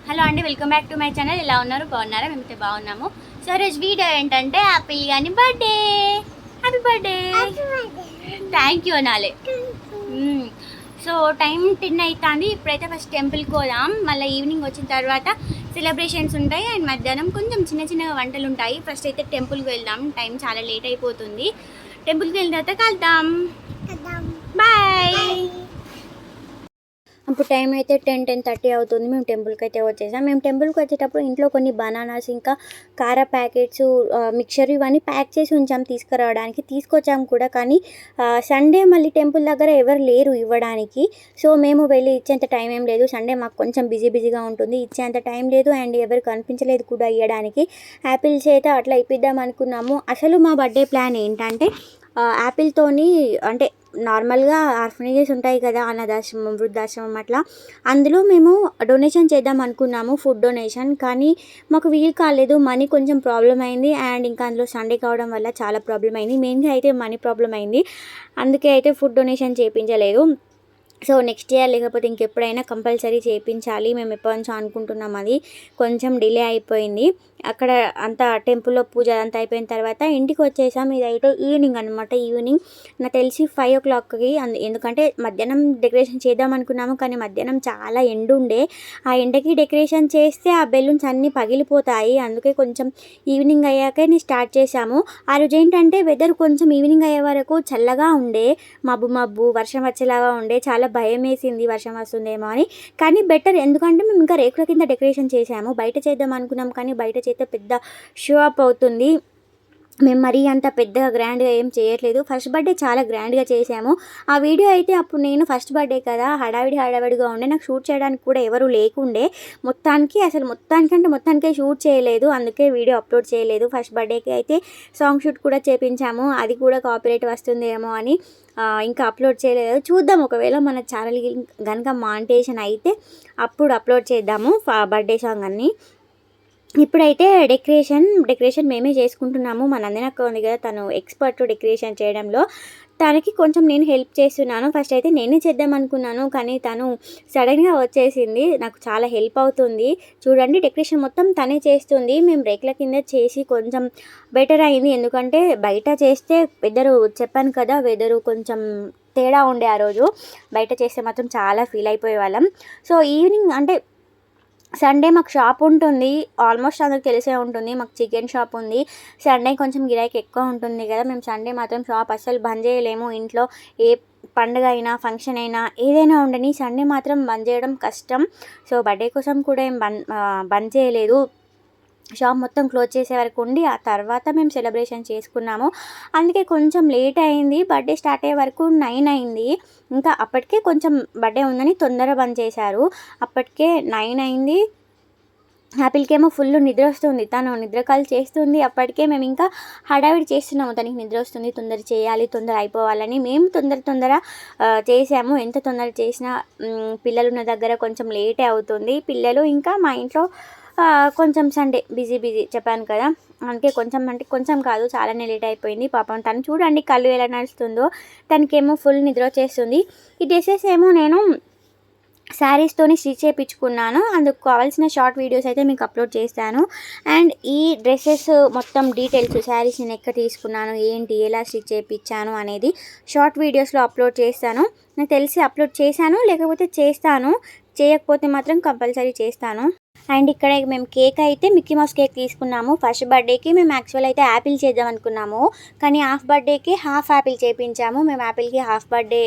Hello అండి, welcome back to my channel. ఎలా ఉన్నారు? బాగున్నారా? మేమైతే బాగున్నాము. సో రోజు వీడియో ఏంటంటే యాపిల్ కానీ birthday. Happy birthday. Thank you అనాలి. సో టైం 10 అవుతుంది. ఇప్పుడైతే ఫస్ట్ టెంపుల్కి పోదాం. మళ్ళీ ఈవినింగ్ వచ్చిన తర్వాత సెలబ్రేషన్స్ ఉంటాయి అండ్ మధ్యాహ్నం కొంచెం చిన్న చిన్న వంటలు ఉంటాయి. ఫస్ట్ అయితే టెంపుల్కి వెళ్దాం. టైం చాలా లేట్ అయిపోతుంది. టెంపుల్కి వెళ్ళిన తర్వాత కలుద్దాం. బాయ్. అప్పుడు టైం అయితే 10-10:30 అవుతుంది. మేము టెంపుల్కి అయితే వచ్చేసాం. మేము టెంపుల్కి వచ్చేటప్పుడు ఇంట్లో కొన్ని బనానాస్ ఇంకా కార ప్యాకెట్స్ మిక్చర్ ఇవన్నీ ప్యాక్ చేసి ఉంచాం తీసుకురావడానికి. తీసుకొచ్చాం కూడా, కానీ సండే మళ్ళీ టెంపుల్ దగ్గర ఎవరు లేరు ఇవ్వడానికి. సో మేము వెళ్ళి ఇచ్చేంత టైం ఏం లేదు. సండే మాకు కొంచెం బిజీగా ఉంటుంది. ఇచ్చేంత టైం లేదు అండ్ ఎవరు కనిపించలేదు కూడా ఇవ్వడానికి. యాపిల్స్ అయితే అట్లా ఇప్పిద్దాం అనుకున్నాము. అసలు మా బర్త్డే ప్లాన్ ఏంటంటే యాపిల్తోని అంటే నార్మల్గా ఆర్ఫనేజెస్ ఉంటాయి కదా, అనాథాశ్రమం, వృద్ధాశ్రమం, అట్లా అందులో మేము డొనేషన్ చేద్దాం అనుకున్నాము, ఫుడ్ డొనేషన్. కానీ మాకు వీలు కాలేదు. మనీ కొంచెం ప్రాబ్లం అయింది అండ్ ఇంకా అందులో సండే కావడం వల్ల చాలా ప్రాబ్లం అయింది. మెయిన్గా అయితే మనీ ప్రాబ్లం అయింది. అందుకే అయితే ఫుడ్ డొనేషన్ చేయించలేదు. సో నెక్స్ట్ ఇయర్ లేకపోతే ఇంకెప్పుడైనా కంపల్సరీ చేయించాలి. మేము ఎప్పటి నుంచో అనుకుంటున్నాం. అది కొంచెం డిలే అయిపోయింది. అక్కడ అంతా టెంపుల్లో పూజ అంతా అయిపోయిన తర్వాత ఇంటికి వచ్చేసాం. ఇదైతే ఈవినింగ్ అనమాట. ఈవినింగ్ నాకు తెలిసి 5 o'clockకి. ఎందుకంటే మధ్యాహ్నం డెకరేషన్ చేద్దాం అనుకున్నాము, కానీ మధ్యాహ్నం చాలా ఎండ ఉండే. ఆ ఎండకి డెకరేషన్ చేస్తే ఆ బెలూన్స్ అన్నీ పగిలిపోతాయి. అందుకే కొంచెం ఈవినింగ్ అయ్యాకే స్టార్ట్ చేశాము. ఆ రోజు ఏంటంటే వెదర్ కొంచెం ఈవినింగ్ అయ్యే వరకు చల్లగా ఉండే, మబ్బు వర్షం వచ్చేలాగా ఉండే. చాలా భయం వేసింది వర్షం వస్తుందేమో అని. కానీ బెటర్, ఎందుకంటే మేము ఇంకా రేకుల కింద డెకరేషన్ చేసాము. బయట చేద్దాం అనుకున్నాం, కానీ బయట చేస్తే పెద్ద షో అప్ అవుతుంది. మేము మరీ అంత పెద్దగా గ్రాండ్గా ఏం చేయట్లేదు. ఫస్ట్ బర్త్డే చాలా గ్రాండ్గా చేసాము. ఆ వీడియో అయితే అప్పుడు నేను ఫస్ట్ బర్త్డే కదా, హడావిడిగా ఉండే. నాకు షూట్ చేయడానికి కూడా ఎవరు లేకుండే. మొత్తానికే షూట్ చేయలేదు. అందుకే వీడియో అప్లోడ్ చేయలేదు. ఫస్ట్ బర్త్డేకి అయితే సాంగ్ షూట్ కూడా చేపించాము. అది కూడా కాపీరైట్ వస్తుందేమో అని ఇంకా అప్లోడ్ చేయలేదు. చూద్దాం, ఒకవేళ మన ఛానల్కి కనుక మానిటైజేషన్ అయితే అప్పుడు అప్లోడ్ చేద్దాము బర్త్డే సాంగ్ అన్నీ. ఇప్పుడైతే డెకరేషన్ మేమే చేసుకుంటున్నాము. మా నందిని అక్క ఉంది కదా, తను ఎక్స్పర్ట్ డెకరేషన్ చేయడంలో. తనకి కొంచెం నేను హెల్ప్ చేస్తున్నాను. ఫస్ట్ అయితే నేనే చేద్దాం అనుకున్నాను, కానీ తను సడన్గా వచ్చేసింది. నాకు చాలా హెల్ప్ అవుతుంది. చూడండి, డెకరేషన్ మొత్తం తనే చేస్తుంది. మేము రేకుల కింద చేసి కొంచెం బెటర్ అయింది. ఎందుకంటే బయట చేస్తే చెప్పాను కదా, వెదరు కొంచెం తేడా ఉండే. ఆ రోజు బయట చేస్తే మాత్రం చాలా ఫీల్ అయిపోయే వాళ్ళం. సో ఈవినింగ్ అంటే సండే మాకు షాప్ ఉంటుంది. ఆల్మోస్ట్ అందరికి తెలిసే ఉంటుంది, మాకు చికెన్ షాప్ ఉంది. సండే కొంచెం గిరాకీ ఎక్కువ ఉంటుంది కదా. మేము సండే మాత్రం షాప్ అస్సలు బంద్ చేయలేము. ఇంట్లో ఏ పండుగ అయినా ఫంక్షన్ అయినా ఏదైనా ఉండని, సండే మాత్రం బంద్ చేయడం కష్టం. సో బర్త్డే కోసం కూడా ఏం బంద్ చేయలేదు. షాప్ మొత్తం క్లోజ్ చేసే వరకు ఉండి ఆ తర్వాత మేము సెలబ్రేషన్ చేసుకున్నాము. అందుకే కొంచెం లేట్ అయింది. బర్త్డే స్టార్ట్ అయ్యే వరకు 9 అయింది. ఇంకా అప్పటికే కొంచెం బర్త్డే ఉందని తొందర బంద్ చేశారు. అప్పటికే 9 అయింది. యాపిల్కేమో ఫుల్ నిద్ర వస్తుంది. తను నిద్రకాలు చేస్తుంది. అప్పటికే మేము ఇంకా హడావిడి చేస్తున్నాము. తనకి నిద్ర వస్తుంది, తొందర చేయాలి, తొందర అయిపోవాలని. మేము తొందర చేసాము. ఎంత తొందర చేసినా పిల్లలు ఉన్న దగ్గర కొంచెం లేటే అవుతుంది. పిల్లలు ఇంకా మా ఇంట్లో కొంచెం సండే బిజీ చెప్పాను కదా, అందుకే కొంచెం కాదు, చాలానే లేట్ అయిపోయింది. పాపం తను చూడండి కళ్ళు ఎలా నడుస్తుందో. తనకేమో ఫుల్ నిద్ర వచ్చేస్తుంది. ఈ డ్రెస్సెస్ ఏమో నేను శారీస్తోని స్టిచ్ చేయించుకున్నాను. అందుకు కావాల్సిన షార్ట్ వీడియోస్ అయితే మీకు అప్లోడ్ చేస్తాను. అండ్ ఈ డ్రెస్సెస్ మొత్తం డీటెయిల్స్, శారీస్ నేను ఎక్కడ తీసుకున్నాను, ఏంటి, ఎలా స్టిచ్ చేయించాను అనేది షార్ట్ వీడియోస్లో అప్లోడ్ చేస్తాను. నాకు తెలిసి అప్లోడ్ చేశాను, లేకపోతే చేస్తాను. చేయకపోతే మాత్రం కంపల్సరీ చేస్తాను. అండ్ ఇక్కడ మేము కేక్ అయితే మిక్కీ మౌస్ కేక్ తీసుకున్నాము. ఫస్ట్ బర్త్డేకి మేము యాక్చువల్ అయితే యాపిల్ చేద్దాం అనుకున్నాము, కానీ హాఫ్ బర్త్డేకి హాఫ్ యాపిల్ చేయించాము. మేము యాపిల్కి హాఫ్ బర్త్డే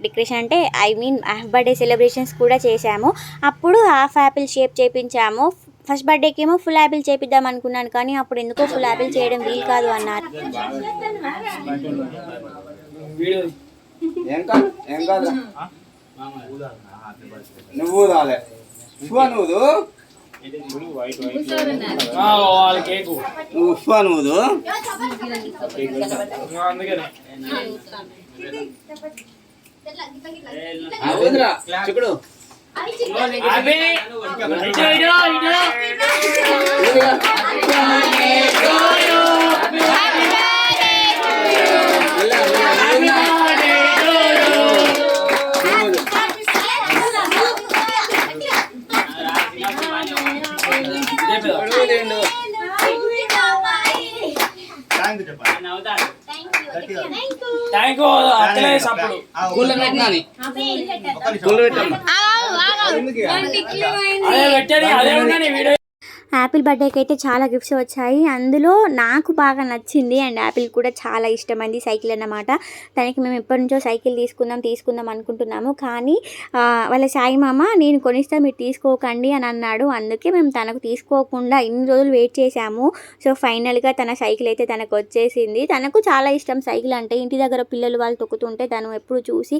డెకరేషన్ అంటే హాఫ్ బర్త్డే సెలబ్రేషన్స్ కూడా చేసాము. అప్పుడు హాఫ్ యాపిల్ షేప్ చేయించాము. ఫస్ట్ బర్త్డేకి ఏమో ఫుల్ యాపిల్ చేపిద్దాం అనుకున్నాను, కానీ అప్పుడు ఎందుకో ఫుల్ యాపిల్ చేయడం వీలు కాదు అన్నారు. నువ్వు రాలే నువ్వు చిక్కుడు థ్యాంక్ యూ అట్లే సప్పుడు అదే పెట్టండి అదే ఉండని వీడియో. యాపిల్ బర్త్డేకి అయితే చాలా గిఫ్ట్స్ వచ్చాయి. అందులో నాకు బాగా నచ్చింది అండ్ యాపిల్ కూడా చాలా ఇష్టమైంది సైకిల్ అన్నమాట. తనకి మేము ఎప్పటి నుంచో సైకిల్ తీసుకుందాం అనుకుంటున్నాము. కానీ వాళ్ళ సాయి మామ నేను కొనిస్తా మీరు తీసుకోకండి అని అన్నాడు. అందుకే మేము తనకు తీసుకోకుండా ఇన్ని రోజులు వెయిట్ చేశాము. సో ఫైనల్గా తన సైకిల్ అయితే తనకు వచ్చేసింది. తనకు చాలా ఇష్టం సైకిల్ అంటే. ఇంటి దగ్గర పిల్లలు వాళ్ళు తొక్కుతుంటే తను ఎప్పుడు చూసి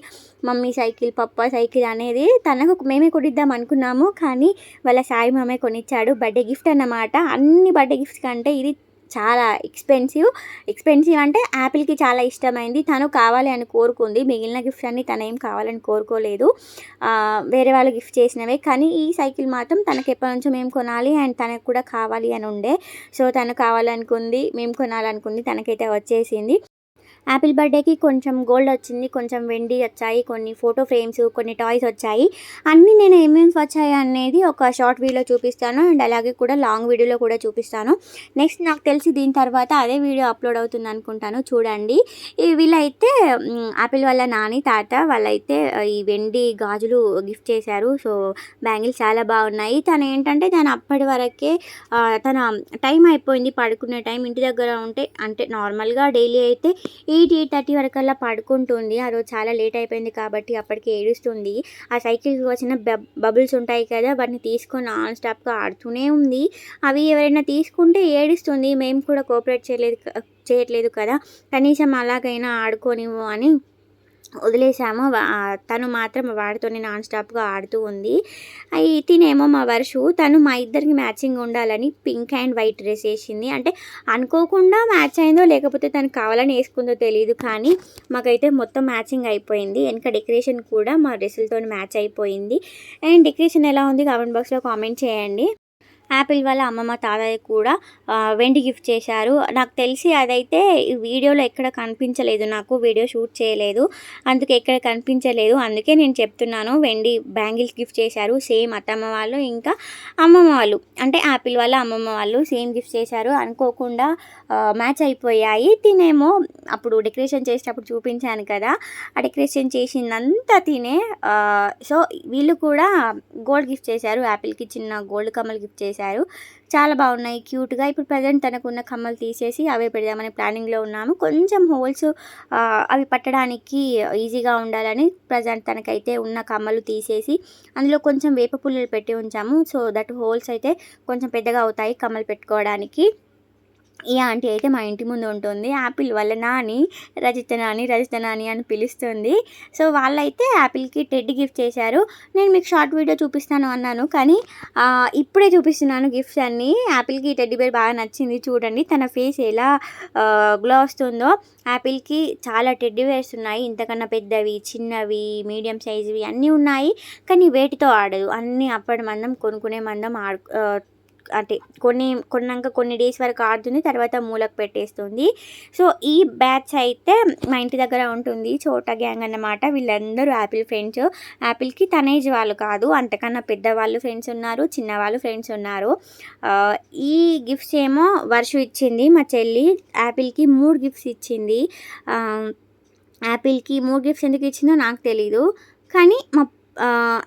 మమ్మీ సైకిల్ పప్పా సైకిల్ అనేది తనకు మేమే కొనిద్దాం అనుకున్నాము. కానీ వాళ్ళ సాయి మామే కొనిచ్చాడు. బర్త్డే గిఫ్ట్ అన్నమాట. అన్ని బర్త్డే గిఫ్ట్స్ కంటే ఇది చాలా ఎక్స్పెన్సివ్ అంటే యాపిల్కి చాలా ఇష్టమైంది. తను కావాలి అని కోరుకుంది. మిగిలిన గిఫ్ట్స్ అన్ని తను ఏం కావాలని కోరుకోలేదు, వేరే వాళ్ళు గిఫ్ట్ చేసినవే. కానీ ఈ సైకిల్ మాత్రం తనకి ఎప్పటి నుంచో మేము కొనాలి అండ్ తనకు కూడా కావాలి అని ఉండే. సో తను కావాలనుకుంది, మేము కొనాలనుకుంది, తనకైతే వచ్చేసింది. యాపిల్ బర్త్డేకి కొంచెం గోల్డ్ వచ్చింది, కొంచెం వెండి వచ్చాయి, కొన్ని ఫోటో ఫ్రేమ్స్, కొన్ని టాయ్స్ వచ్చాయి. అన్నీ నేను ఏమేమి వచ్చాయి అనేది ఒక షార్ట్ వీడియోలో చూపిస్తాను అండ్ అలాగే కూడా లాంగ్ వీడియోలో కూడా చూపిస్తాను. నెక్స్ట్ నాకు తెలిసి దీని తర్వాత అదే వీడియో అప్లోడ్ అవుతుంది అనుకుంటాను, చూడండి. వీళ్ళైతే యాపిల్ వాళ్ళ నాని తాత వాళ్ళైతే ఈ వెండి గాజులు గిఫ్ట్ చేశారు. సో బ్యాంగిల్స్ చాలా బాగున్నాయి. తను ఏంటంటే తను అప్పటి వరకే తన టైం అయిపోయింది, పడుకునే టైం. ఇంటి దగ్గర ఉంటే అంటే నార్మల్గా డైలీ అయితే 8:30 వరకల్లా పడుకుంటుంది. ఆ రోజు చాలా లేట్ అయిపోయింది కాబట్టి అప్పటికి ఏడుస్తుంది. ఆ సైకిల్కి వచ్చిన బబుల్స్ ఉంటాయి కదా, వాటిని తీసుకొని నాన్ స్టాప్గా ఆడుతూనే ఉంది. అవి ఎవరైనా తీసుకుంటే ఏడుస్తుంది. మేము కూడా కోఆపరేట్ చేయట్లేదు కదా, కనీసం అలాగైనా ఆడుకోనివ్వు అని వదిలేసాము. తను మాత్రం వాడితోనే నాన్ స్టాప్గా ఆడుతూ ఉంది. తినేమో మా వర్షు, తను మా ఇద్దరికి మ్యాచింగ్ ఉండాలని పింక్ అండ్ వైట్ డ్రెస్ వేసింది. అంటే అనుకోకుండా మ్యాచ్ అయిందో లేకపోతే తను కావాలని వేసుకుందో తెలియదు, కానీ మాకైతే మొత్తం మ్యాచింగ్ అయిపోయింది. వెనక డెకరేషన్ కూడా మా డ్రెస్సులతో మ్యాచ్ అయిపోయింది. అండ్ డెకరేషన్ ఎలా ఉంది కామెంట్ బాక్స్లో కామెంట్ చేయండి. యాపిల్ వాళ్ళ అమ్మమ్మ తాతయ్య కూడా వెండి గిఫ్ట్ చేశారు. నాకు తెలిసి అదైతే ఈ వీడియోలో ఎక్కడ కనిపించలేదు, నాకు వీడియో షూట్ చేయలేదు అందుకే ఎక్కడ కనిపించలేదు. అందుకే నేను చెప్తున్నాను, వెండి బ్యాంగిల్స్ గిఫ్ట్ చేశారు. సేమ్ అత్తమ్మ వాళ్ళు ఇంకా అమ్మమ్మ వాళ్ళు, అంటే యాపిల్ వాళ్ళ అమ్మమ్మ వాళ్ళు సేమ్ గిఫ్ట్ చేశారు. అనుకోకుండా మ్యాచ్ అయిపోయాయి. తినేమో అప్పుడు డెకరేషన్ చేసేటప్పుడు చూపించాను కదా, ఆ డెకరేషన్ చేసిందంతా తినే. సో వీళ్ళు కూడా గోల్డ్ గిఫ్ట్ చేశారు. యాపిల్కి చిన్న గోల్డ్ కమ్మలు గిఫ్ట్ చేశారు. చాలా బాగున్నాయి, క్యూట్గా. ఇప్పుడు ప్రజెంట్ తనకున్న కమ్మలు తీసేసి అవే పెడదామని ప్లానింగ్లో ఉన్నాము. కొంచెం హోల్స్ అవి పట్టడానికి ఈజీగా ఉండాలని ప్రజెంట్ తనకైతే ఉన్న కమ్మలు తీసేసి అందులో కొంచెం వేప పుల్లలు పెట్టి ఉంచాము. సో దట్ హోల్స్ అయితే కొంచెం పెద్దగా అవుతాయి కమ్మలు పెట్టుకోవడానికి. ఈ ఆంటీ అయితే మా ఇంటి ముందు ఉంటుంది. యాపిల్ వాళ్ళ నాని రజిత నాని అని పిలుస్తుంది. సో వాళ్ళైతే యాపిల్కి టెడ్డీ గిఫ్ట్ చేశారు. నేను మీకు షార్ట్ వీడియో చూపిస్తాను అన్నాను, కానీ ఇప్పుడే చూపిస్తున్నాను గిఫ్ట్స్ అన్నీ. యాపిల్కి టెడ్డీ బేర్ బాగా నచ్చింది. చూడండి తన ఫేస్ ఎలా గ్లో వస్తుందో. యాపిల్కి చాలా టెడ్డీ బేర్స్ ఉన్నాయి, ఇంతకన్నా పెద్దవి, చిన్నవి, మీడియం సైజువి అన్నీ ఉన్నాయి. కానీ వేటితో ఆడదు, అన్నీ అప్పటి మందం కొనుక్కునే మందం అంటే కొన్నాక కొన్ని డేస్ వరకు ఆడుతుంది, తర్వాత మూలకు పెట్టేస్తుంది. సో ఈ బ్యాచ్ అయితే మా ఇంటి దగ్గర ఉంటుంది, చోటా గ్యాంగ్ అన్నమాట. వీళ్ళందరూ యాపిల్ ఫ్రెండ్స్. యాపిల్కి తన ఏజ్ వాళ్ళు కాదు, అంతకన్నా పెద్దవాళ్ళు ఫ్రెండ్స్ ఉన్నారు, చిన్నవాళ్ళు ఫ్రెండ్స్ ఉన్నారు. ఈ గిఫ్ట్స్ ఏమో వర్షు ఇచ్చింది, మా చెల్లి. యాపిల్కి 3 గిఫ్ట్స్ ఇచ్చింది. యాపిల్కి 3 గిఫ్ట్స్ ఎందుకు ఇచ్చిందో నాకు తెలీదు, కానీ మా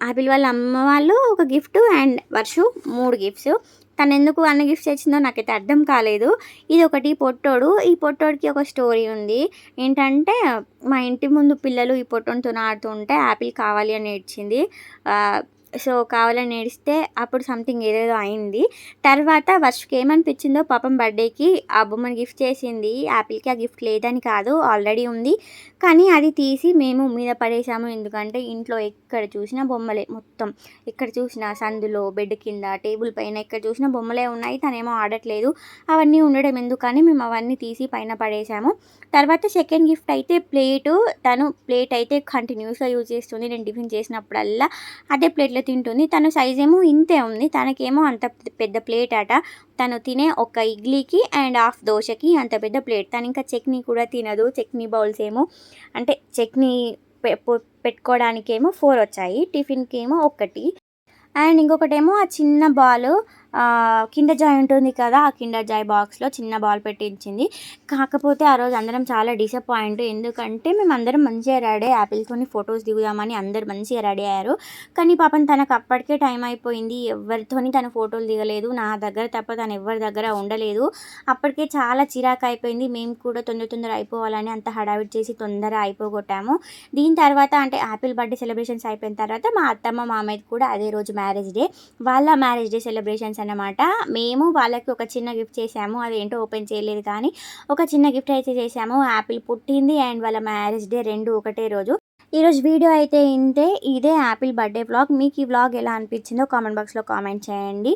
యాపిల్ వాళ్ళ అమ్మ వాళ్ళు ఒక గిఫ్ట్ అండ్ వర్షు 3 గిఫ్ట్స్. తను ఎందుకు అన్ని గిఫ్ట్స్ తెచ్చిందో నాకైతే అర్థం కాలేదు. ఇది ఒకటి పొట్టోడు. ఈ పొట్టోడికి ఒక స్టోరీ ఉంది. ఏంటంటే మా ఇంటి ముందు పిల్లలు ఈ పొట్టోడితో ఆడుతుంటే యాపిల్ కావాలి అని ఏడ్చింది. సో కావాలని ఏడిస్తే అప్పుడు సంథింగ్ ఏదేదో అయింది. తర్వాత వర్షకి ఏమనిపించిందో పాపం బర్త్డేకి ఆ బొమ్మను గిఫ్ట్ చేసింది. యాపిల్కి ఆ గిఫ్ట్ లేదని కాదు, ఆల్రెడీ ఉంది, కానీ అది తీసి మేము మీద పడేసాము. ఎందుకంటే ఇంట్లో ఎక్కడ చూసినా బొమ్మలే, మొత్తం ఎక్కడ చూసినా సందులో, బెడ్ కింద, టేబుల్ పైన ఎక్కడ చూసినా బొమ్మలే ఉన్నాయి. తనేమో ఆడట్లేదు. అవన్నీ ఉండడం ఎందుకని మేము అవన్నీ తీసి పైన పడేసాము. తర్వాత సెకండ్ గిఫ్ట్ అయితే ప్లేటు. తను ప్లేట్ అయితే కంటిన్యూస్గా యూజ్ చేస్తుంది. నేను టిఫిన్ చేసినప్పుడల్లా అదే ప్లేట్లో తింటుంది. తన సైజ్ ఏమో ఇంతే ఉంది, తనకేమో అంత పెద్ద ప్లేట్ అట. తను తినే ఒక ఇడ్లీకి అండ్ హాఫ్ దోశకి అంత పెద్ద ప్లేట్. తను ఇంకా చట్నీ కూడా తినదు. చట్నీ బౌల్స్ ఏమో అంటే చట్నీ పెట్టుకోవడానికేమో 4 వచ్చాయి, టిఫిన్కి ఏమో 1. అండ్ ఇంకొకటేమో ఆ చిన్న బాల్ కిండర్ జాయ్ ఉంటుంది కదా, ఆ కిండర్ జాయ్ బాక్స్లో చిన్న బాల్ పెట్టించింది. కాకపోతే ఆ రోజు అందరం చాలా డిసప్పాయింట్. ఎందుకంటే మేము అందరం మంచిగా రెడీ యాపిల్తోని ఫొటోస్ దిగుదామని అందరు మంచిగా రెడీ అయ్యారు. కానీ పాపం తనకు అప్పటికే టైం అయిపోయింది. ఎవరితోని తను ఫోటోలు దిగలేదు. నా దగ్గర తప్ప తను ఎవరి దగ్గర ఉండలేదు. అప్పటికే చాలా చిరాకు అయిపోయింది. మేము కూడా తొందర అయిపోవాలని అంత హడావిడి చేసి తొందర అయిపోగొట్టాము. దీని తర్వాత అంటే యాపిల్ బర్త్డే సెలబ్రేషన్స్ అయిపోయిన తర్వాత మా అత్తమ్మ మామయ్యది కూడా అదే రోజు మ్యారేజ్ డే. వాళ్ళ మ్యారేజ్ డే సెలబ్రేషన్స్ అన్నమాట. మేము వాళ్ళకి ఒక చిన్న గిఫ్ట్ చేసాము. అదేంటో ఓపెన్ చేయలేదు కానీ ఒక చిన్న గిఫ్ట్ అయితే చేసాము. యాపిల్ పుట్టింది అండ్ వాళ్ళ మ్యారేజ్ డే రెండు ఒకటే రోజు. ఈరోజు వీడియో అయితే ఇంతే. ఇదే యాపిల్ బర్త్డే వ్లాగ్. మీకు ఈ వ్లాగ్ ఎలా అనిపించిందో కామెంట్ బాక్స్లో కామెంట్ చేయండి.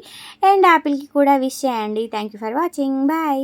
అండ్ యాపిల్కి కూడా విష్ చేయండి. Thank you for watching. Bye.